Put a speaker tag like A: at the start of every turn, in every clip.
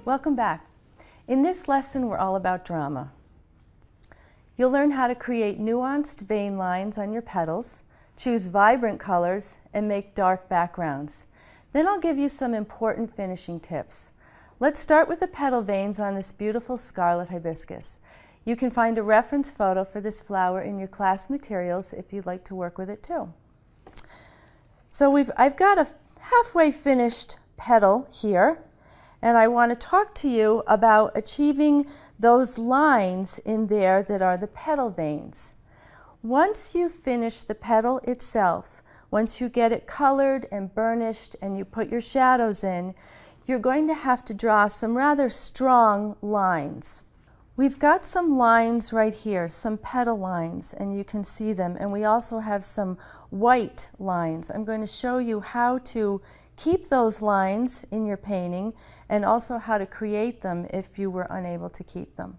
A: Welcome back. In this lesson, we're all about drama. You'll learn how to create nuanced vein lines on your petals, choose vibrant colors, and make dark backgrounds. Then I'll give you some important finishing tips. Let's start with the petal veins on this beautiful scarlet hibiscus. You can find a reference photo for this flower in your class materials if you'd like to work with it too. So I've got a halfway finished petal here, and I want to talk to you about achieving those lines in there that are the petal veins. Once you finish the petal itself, once you get it colored and burnished and you put your shadows in, you're going to have to draw some rather strong lines. We've got some lines right here, some petal lines, and you can see them, and we also have some white lines. I'm going to show you how to keep those lines in your painting and also how to create them if you were unable to keep them.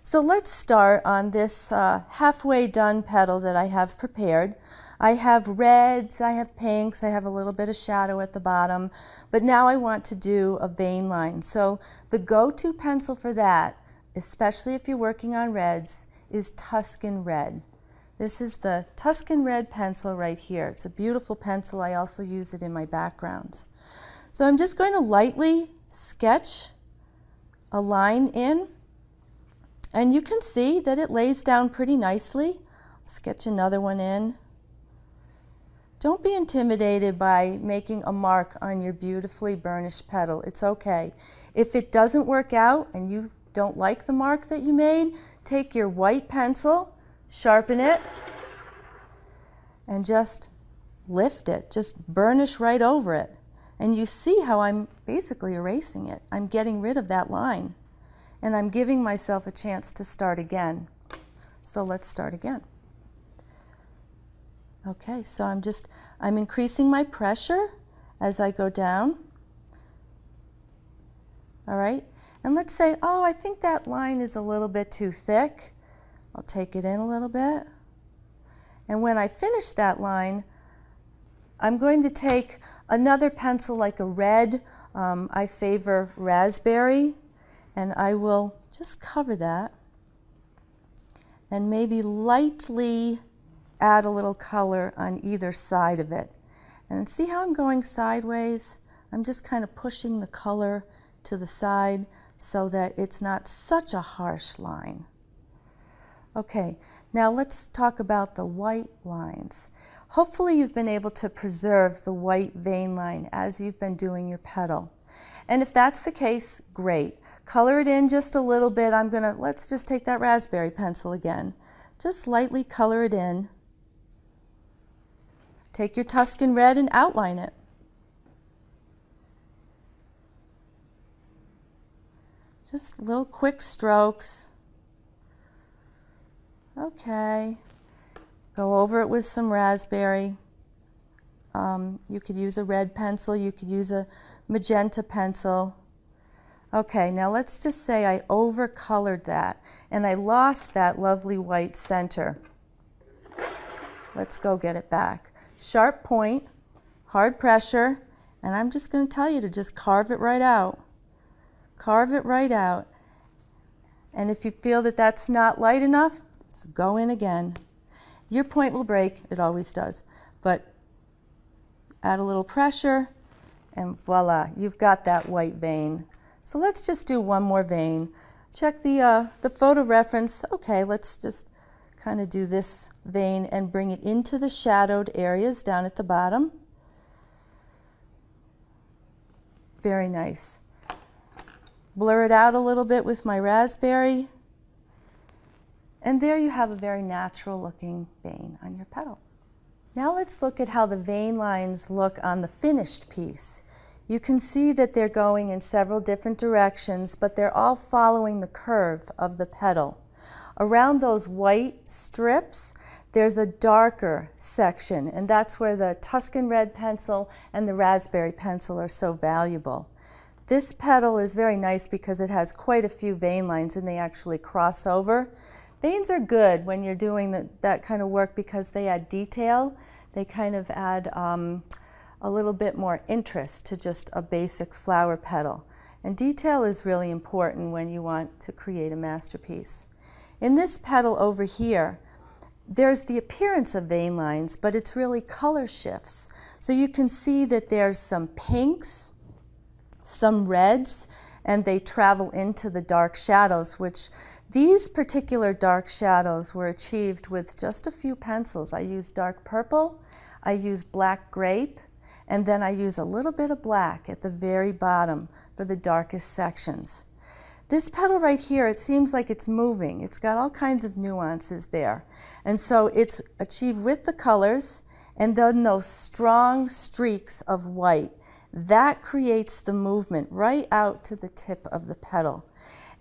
A: So let's start on this halfway done petal that I have prepared. I have reds, I have pinks, I have a little bit of shadow at the bottom, but now I want to do a vein line. So the go-to pencil for that, especially if you're working on reds, is Tuscan Red. This is the Tuscan Red pencil right here. It's a beautiful pencil. I also use it in my backgrounds. So I'm just going to lightly sketch a line in, and you can see that it lays down pretty nicely. Sketch another one in. Don't be intimidated by making a mark on your beautifully burnished petal. It's okay. If it doesn't work out and you don't like the mark that you made, take your white pencil, sharpen it, and just lift it. Just burnish right over it. And you see how I'm basically erasing it. I'm getting rid of that line. And I'm giving myself a chance to start again. So let's start again. Okay, so I'm increasing my pressure as I go down. All right, and let's say, oh, I think that line is a little bit too thick. I'll take it in a little bit. And when I finish that line, I'm going to take another pencil like a red. I favor raspberry, and I will just cover that and maybe lightly add a little color on either side of it. And see how I'm going sideways? I'm just kind of pushing the color to the side so that it's not such a harsh line. Okay, now let's talk about the white lines. Hopefully you've been able to preserve the white vein line as you've been doing your petal. And if that's the case, great. Color it in just a little bit. Let's just take that raspberry pencil again. Just lightly color it in. Take your Tuscan Red and outline it. Just little quick strokes. Okay. Go over it with some raspberry. You could use a red pencil. You could use a magenta pencil. Okay, now let's just say I over-colored that and I lost that lovely white center. Let's go get it back. Sharp point, hard pressure, and I'm just going to tell you to just carve it right out. Carve it right out. And if you feel that that's not light enough, just go in again. Your point will break, it always does, but add a little pressure and voila, you've got that white vein. So let's just do one more vein. Check the photo reference. Okay, let's just kind of do this vein and bring it into the shadowed areas down at the bottom. Very nice. Blur it out a little bit with my raspberry. And there you have a very natural looking vein on your petal. Now let's look at how the vein lines look on the finished piece. You can see that they're going in several different directions, but they're all following the curve of the petal. Around those white strips, there's a darker section, and that's where the Tuscan Red pencil and the raspberry pencil are so valuable. This petal is very nice because it has quite a few vein lines and they actually cross over. Veins are good when you're doing that kind of work because they add detail. They kind of add a little bit more interest to just a basic flower petal. And detail is really important when you want to create a masterpiece. In this petal over here, there's the appearance of vein lines, but it's really color shifts. So you can see that there's some pinks, some reds, and they travel into the dark shadows, which these particular dark shadows were achieved with just a few pencils. I used dark purple, I used black grape, and then I use a little bit of black at the very bottom for the darkest sections. This petal right here, it seems like it's moving. It's got all kinds of nuances there. And so it's achieved with the colors and then those strong streaks of white. That creates the movement right out to the tip of the petal.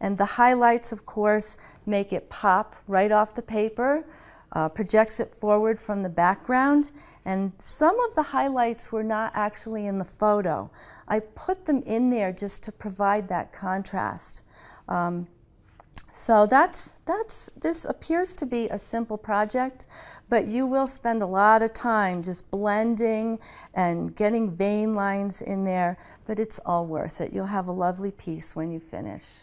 A: And the highlights, of course, make it pop right off the paper, projects it forward from the background. And some of the highlights were not actually in the photo. I put them in there just to provide that contrast. So this appears to be a simple project, but you will spend a lot of time just blending and getting vein lines in there, but it's all worth it. You'll have a lovely piece when you finish.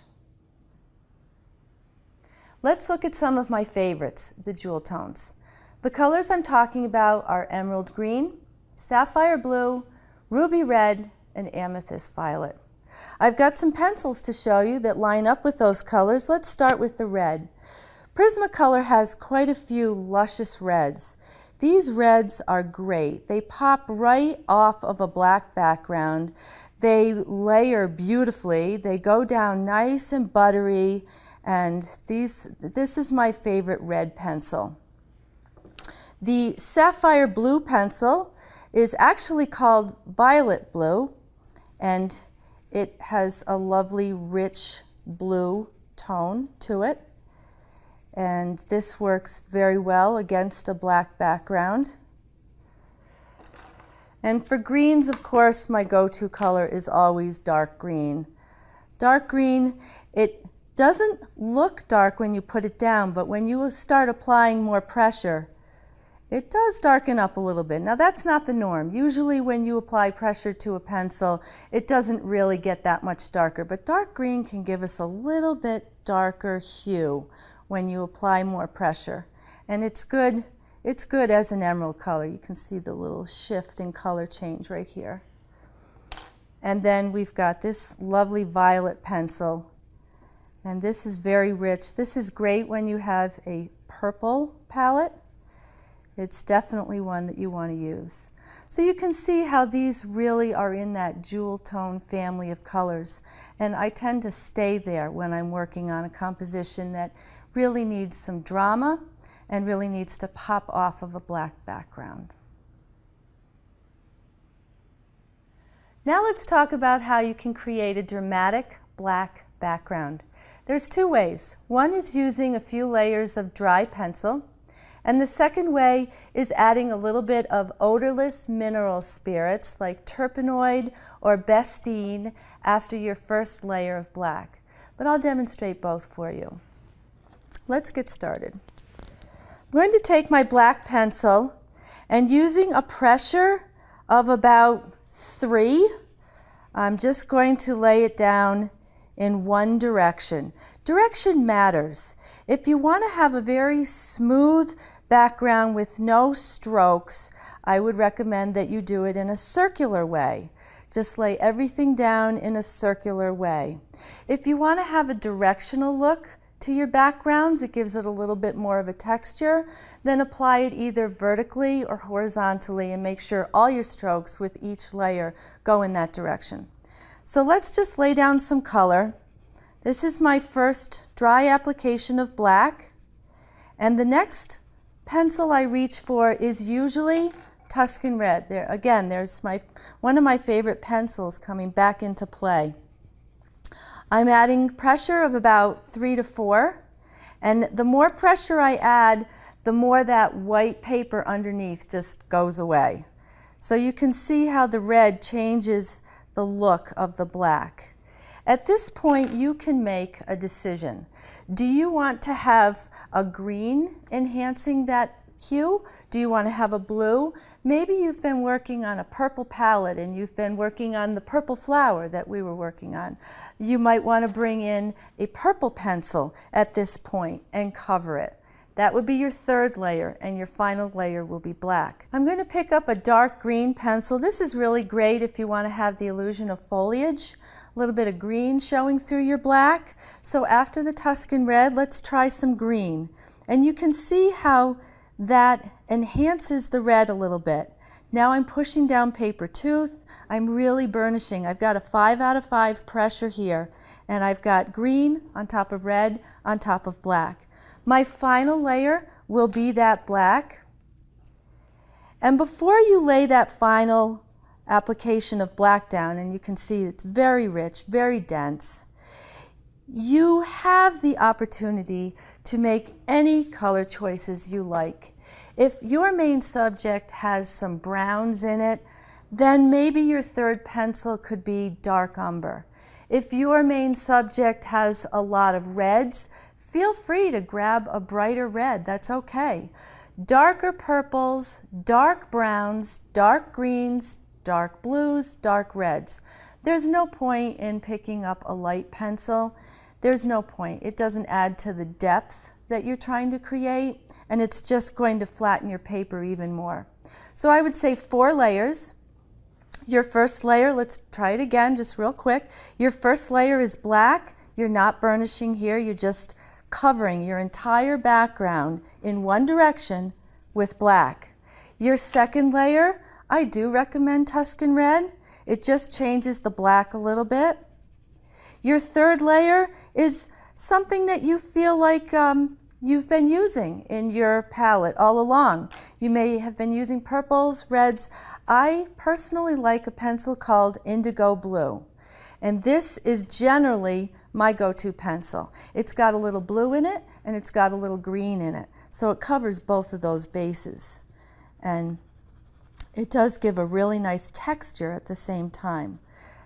A: Let's look at some of my favorites, the jewel tones. The colors I'm talking about are emerald green, sapphire blue, ruby red, and amethyst violet. I've got some pencils to show you that line up with those colors. Let's start with the red. Prismacolor has quite a few luscious reds. These reds are great. They pop right off of a black background. They layer beautifully. They go down nice and buttery. And this is my favorite red pencil. The sapphire blue pencil is actually called violet blue, and it has a lovely rich blue tone to it. And this works very well against a black background. And for greens, of course, my go-to color is always dark green. Dark green, it doesn't look dark when you put it down, but when you start applying more pressure, it does darken up a little bit. Now that's not the norm. Usually when you apply pressure to a pencil, it doesn't really get that much darker, but dark green can give us a little bit darker hue when you apply more pressure. And it's good as an emerald color. You can see the little shift in color change right here. And then we've got this lovely violet pencil. And this is very rich. This is great when you have a purple palette. It's definitely one that you want to use. So you can see how these really are in that jewel tone family of colors. And I tend to stay there when I'm working on a composition that really needs some drama and really needs to pop off of a black background. Now let's talk about how you can create a dramatic black background. There's two ways. One is using a few layers of dry pencil, and the second way is adding a little bit of odorless mineral spirits like terpenoid or bestine after your first layer of black. But I'll demonstrate both for you. Let's get started. I'm going to take my black pencil and using a pressure of about 3, I'm just going to lay it down in one direction. Direction matters. If you want to have a very smooth background with no strokes, I would recommend that you do it in a circular way. Just lay everything down in a circular way. If you want to have a directional look to your backgrounds, it gives it a little bit more of a texture, then apply it either vertically or horizontally and make sure all your strokes with each layer go in that direction. So let's just lay down some color. This is my first dry application of black, and the next pencil I reach for is usually Tuscan red. There again, there's one of my favorite pencils coming back into play. I'm adding pressure of about 3 to 4, and the more pressure I add, the more that white paper underneath just goes away. So you can see how the red changes the look of the black. At this point, you can make a decision. Do you want to have a green enhancing that hue? Do you want to have a blue? Maybe you've been working on a purple palette and you've been working on the purple flower that we were working on. You might want to bring in a purple pencil at this point and cover it. That would be your third layer, and your final layer will be black. I'm going to pick up a dark green pencil. This is really great if you want to have the illusion of foliage, a little bit of green showing through your black. So after the Tuscan red, let's try some green. And you can see how that enhances the red a little bit. Now I'm pushing down paper tooth. I'm really burnishing. I've got a 5 out of 5 pressure here, and I've got green on top of red on top of black. My final layer will be that black. And before you lay that final application of black down, and you can see it's very rich, very dense, you have the opportunity to make any color choices you like. If your main subject has some browns in it, then maybe your third pencil could be dark umber. If your main subject has a lot of reds, feel free to grab a brighter red, that's okay. Darker purples, dark browns, dark greens, dark blues, dark reds. There's no point in picking up a light pencil. There's no point. It doesn't add to the depth that you're trying to create, and it's just going to flatten your paper even more. So I would say 4 layers. Your first layer, let's try it again just real quick. Your first layer is black. You're not burnishing here, you're just covering your entire background in one direction with black. Your second layer, I do recommend Tuscan red. It just changes the black a little bit. Your third layer is something that you feel like you've been using in your palette all along. You may have been using purples, reds. I personally like a pencil called Indigo Blue, and this is generally my go-to pencil. It's got a little blue in it and it's got a little green in it, so it covers both of those bases, and it does give a really nice texture at the same time.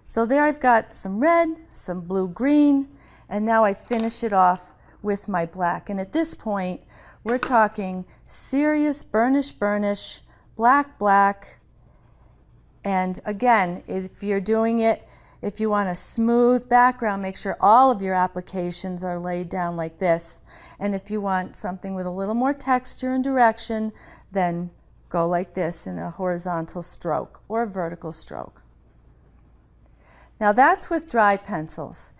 A: So there I've got some red, some blue-green, and now I finish it off with my black. And at this point we're talking serious burnish, black. And again, if you're doing it, if you want a smooth background, make sure all of your applications are laid down like this. And if you want something with a little more texture and direction, then go like this in a horizontal stroke or a vertical stroke. Now that's with dry pencils.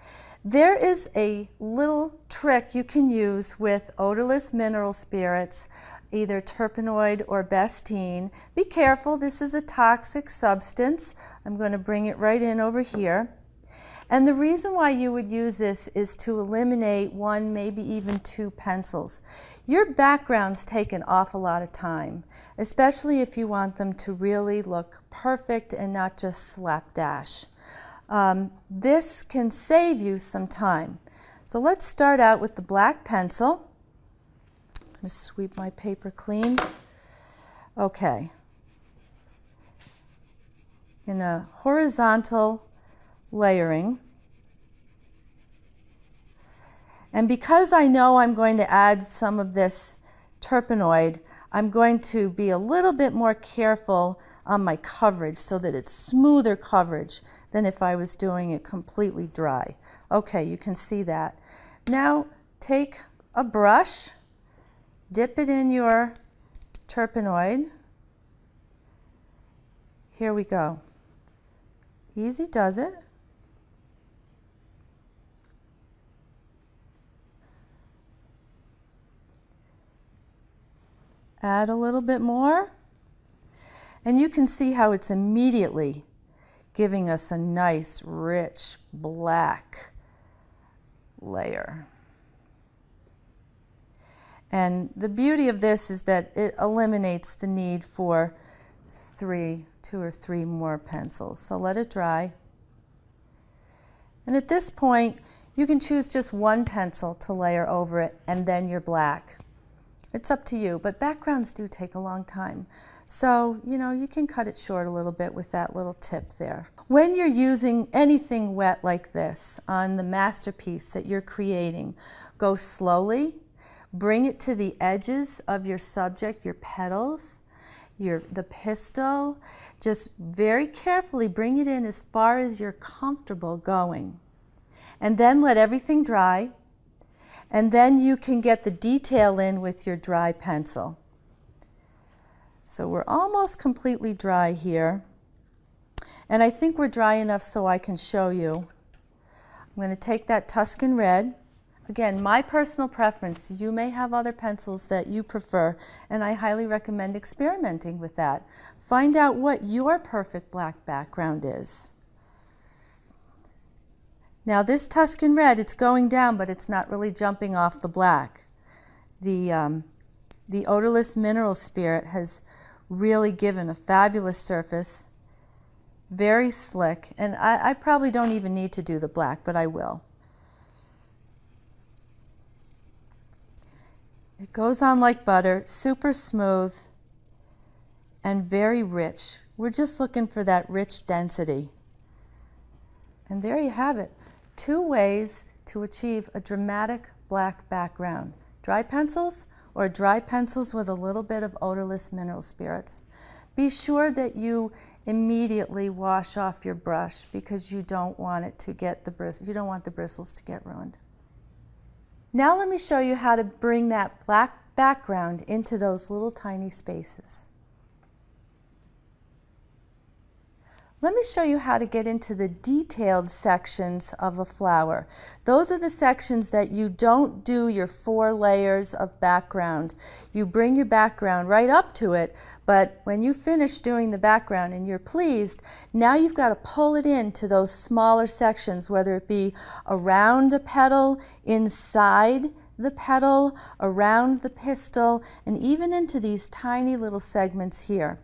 A: There is a little trick you can use with odorless mineral spirits, either terpenoid or bastine. Be careful, this is a toxic substance. I'm going to bring it right in over here. And the reason why you would use this is to eliminate 1, maybe even 2 pencils. Your backgrounds take an awful lot of time, especially if you want them to really look perfect and not just slapdash. This can save you some time. So let's start out with the black pencil. I'm going to sweep my paper clean. Okay. In a horizontal layering. And because I know I'm going to add some of this terpenoid, I'm going to be a little bit more careful on my coverage so that it's smoother coverage than if I was doing it completely dry. Okay, you can see that. Now take a brush, dip it in your terpenoid. Here we go. Easy does it. Add a little bit more. And you can see how it's immediately giving us a nice, rich, black layer. And the beauty of this is that it eliminates the need for 2 or 3 more pencils. So let it dry. And at this point, you can choose just 1 pencil to layer over it and then your black. It's up to you, but backgrounds do take a long time. So, you know, you can cut it short a little bit with that little tip there. When you're using anything wet like this on the masterpiece that you're creating, go slowly, bring it to the edges of your subject, your petals, the pistil. Just very carefully bring it in as far as you're comfortable going. And then let everything dry. And then you can get the detail in with your dry pencil. So we're almost completely dry here. And I think we're dry enough so I can show you. I'm going to take that Tuscan red. Again, my personal preference. You may have other pencils that you prefer, and I highly recommend experimenting with that. Find out what your perfect black background is. Now this Tuscan red, it's going down, but it's not really jumping off the black. The odorless mineral spirit has really given a fabulous surface, very slick, and I probably don't even need to do the black, but I will. It goes on like butter, super smooth and very rich. We're just looking for that rich density. And there you have it. 2 ways to achieve a dramatic black background. Dry pencils or dry pencils with a little bit of odorless mineral spirits. Be sure that you immediately wash off your brush because you don't want it to get you don't want the bristles to get ruined. Now let me show you how to bring that black background into those little tiny spaces. Let me show you how to get into the detailed sections of a flower. Those are the sections that you don't do your 4 layers of background. You bring your background right up to it, but when you finish doing the background and you're pleased, now you've got to pull it into those smaller sections, whether it be around a petal, inside the petal, around the pistil, and even into these tiny little segments here.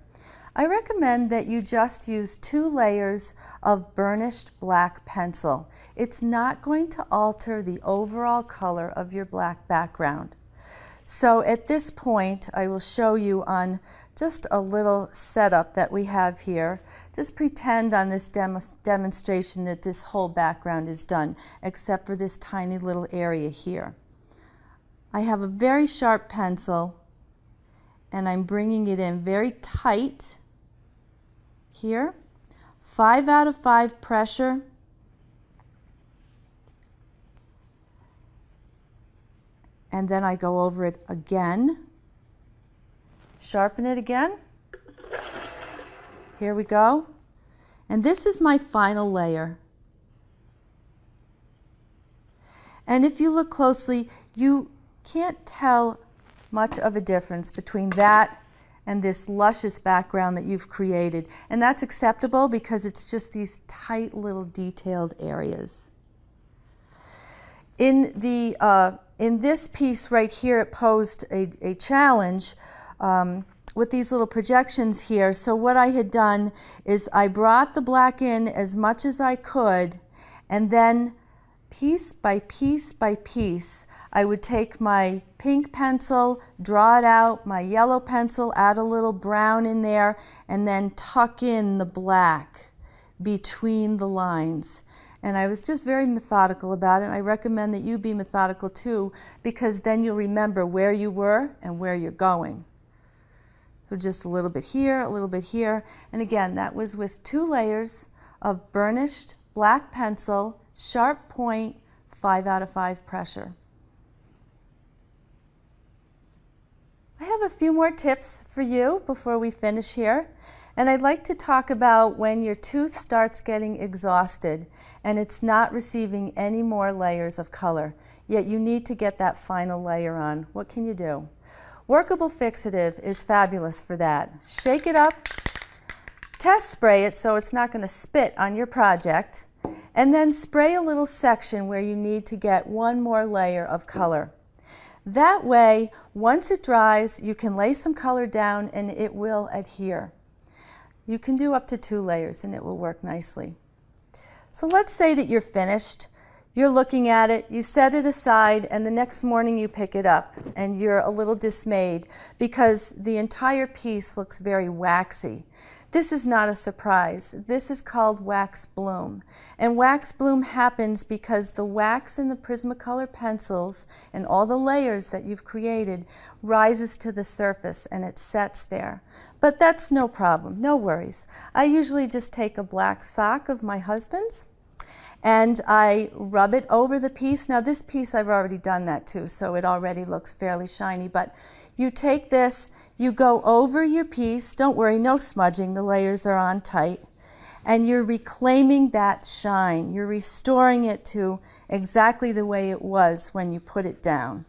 A: I recommend that you just use 2 layers of burnished black pencil. It's not going to alter the overall color of your black background. So at this point, I will show you on just a little setup that we have here. Just pretend on this demonstration that this whole background is done, except for this tiny little area here. I have a very sharp pencil, and I'm bringing it in very tight here. 5 out of 5 pressure. And then I go over it again. Sharpen it again. Here we go. And this is my final layer. And if you look closely, you can't tell much of a difference between that and this luscious background that you've created. And that's acceptable because it's just these tight little detailed areas. In this piece right here, it posed a challenge with these little projections here. So what I had done is I brought the black in as much as I could, and then piece by piece by piece, I would take my pink pencil, draw it out, my yellow pencil, add a little brown in there, and then tuck in the black between the lines. And I was just very methodical about it. I recommend that you be methodical too, because then you'll remember where you were and where you're going. So just a little bit here, a little bit here. And again, that was with 2 layers of burnished black pencil, sharp point, 5 out of 5 pressure. I have a few more tips for you before we finish here. And I'd like to talk about when your tooth starts getting exhausted and it's not receiving any more layers of color, yet you need to get that final layer on. What can you do? Workable fixative is fabulous for that. Shake it up, test spray it so it's not going to spit on your project, and then spray a little section where you need to get one more layer of color. That way, once it dries, you can lay some color down and it will adhere. You can do up to 2 layers and it will work nicely. So let's say that you're finished, you're looking at it, you set it aside, and the next morning you pick it up and you're a little dismayed because the entire piece looks very waxy. This is not a surprise. This is called wax bloom. And wax bloom happens because the wax in the Prismacolor pencils and all the layers that you've created rises to the surface and it sets there. But that's no problem, no worries. I usually just take a black sock of my husband's and I rub it over the piece. Now this piece I've already done that too, so it already looks fairly shiny, but you take this, you go over your piece, don't worry, no smudging, the layers are on tight, and you're reclaiming that shine. You're restoring it to exactly the way it was when you put it down.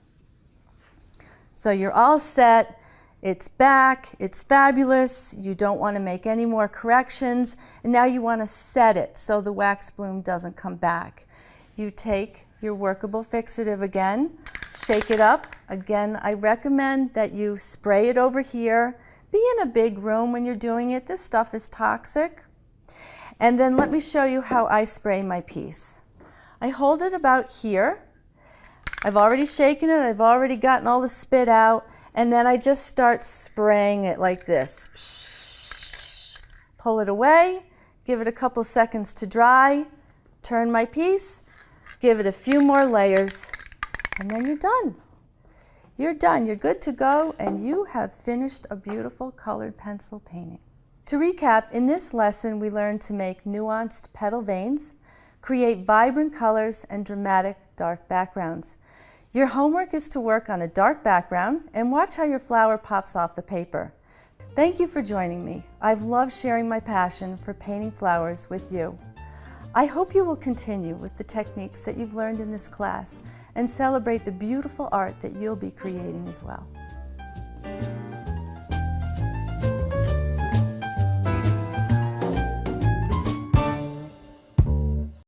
A: So you're all set, it's back, it's fabulous, you don't want to make any more corrections, and now you want to set it so the wax bloom doesn't come back. You take your workable fixative again, shake it up. Again, I recommend that you spray it over here. Be in a big room when you're doing it. This stuff is toxic. And then let me show you how I spray my piece. I hold it about here. I've already shaken it. I've already gotten all the spit out. And then I just start spraying it like this. Pull it away. Give it a couple seconds to dry. Turn my piece. Give it a few more layers. And then you're done. You're done. You're good to go, and you have finished a beautiful colored pencil painting. To recap, in this lesson we learned to make nuanced petal veins, create vibrant colors, and dramatic dark backgrounds. Your homework is to work on a dark background and watch how your flower pops off the paper. Thank you for joining me. I've loved sharing my passion for painting flowers with you. I hope you will continue with the techniques that you've learned in this class and celebrate the beautiful art that you'll be creating as well.